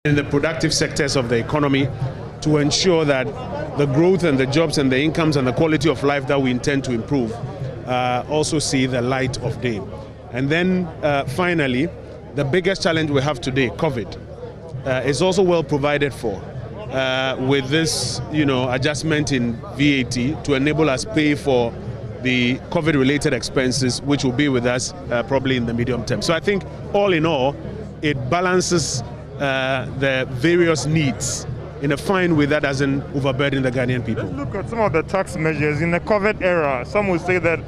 in the productive sectors of the economy to ensure that the growth and the jobs and the incomes and the quality of life that we intend to improve also see the light of day. And then finally, the biggest challenge we have today, COVID, is also well provided for with this adjustment in VAT to enable us pay for the COVID-related expenses, which will be with us probably in the medium term. So I think all in all, it balances the various needs in a fine way that doesn't overburden the Ghanaian people. Let's look at some of the tax measures in the COVID era. Some would say that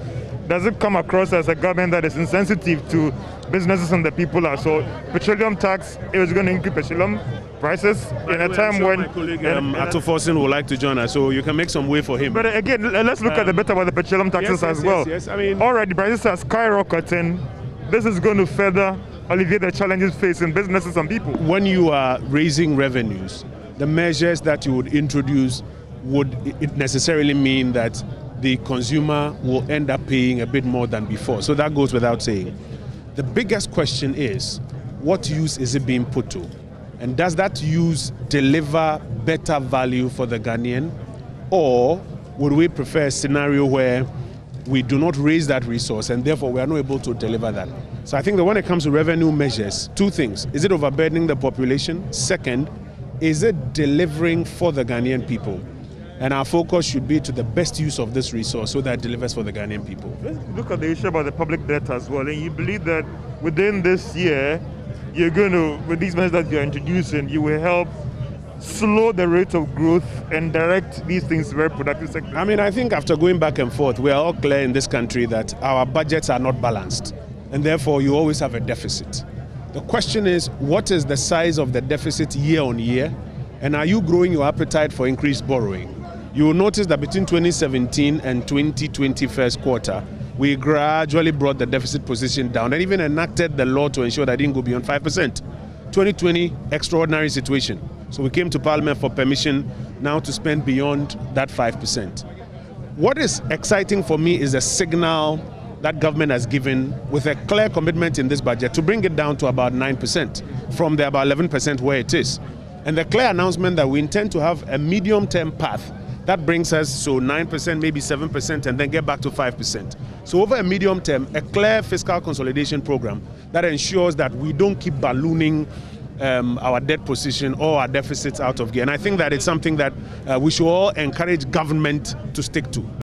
does it come across as a government that is insensitive to businesses and the people are. So petroleum tax, it was going to increase petroleum prices in a time when my colleague Ato Forsen would like to join us, so you can make some way for him. But again, let's look at the bit about the petroleum taxes as well. Yes, I mean, already prices are skyrocketing. This is going to further alleviate the challenges facing businesses and people. When you are raising revenues, the measures that you would introduce would it necessarily mean that the consumer will end up paying a bit more than before. So that goes without saying. The biggest question is, what use is it being put to? And does that use deliver better value for the Ghanaian? Or would we prefer a scenario where we do not raise that resource and therefore we are not able to deliver that? So I think that when it comes to revenue measures, two things. Is it overburdening the population? Second, is it delivering for the Ghanaian people? And our focus should be to the best use of this resource so that it delivers for the Ghanaian people. Let's look at the issue about the public debt as well. And you believe that within this year, you're going to, with these measures that you're introducing, you will help slow the rate of growth and direct these things to very productive sectors? I mean, I think after going back and forth, we are all clear in this country that our budgets are not balanced. And therefore, you always have a deficit. The question is, what is the size of the deficit year on year? And are you growing your appetite for increased borrowing? You will notice that between 2017 and 2020 first quarter, we gradually brought the deficit position down and even enacted the law to ensure that it didn't go beyond 5%. 2020, extraordinary situation. So we came to Parliament for permission now to spend beyond that 5%. What is exciting for me is a signal that government has given with a clear commitment in this budget to bring it down to about 9% from the about 11% where it is. And the clear announcement that we intend to have a medium-term path that brings us to 9%, maybe 7%, and then get back to 5%. So over a medium term, a clear fiscal consolidation program that ensures that we don't keep ballooning our debt position or our deficits out of gear. And I think that it's something that we should all encourage government to stick to.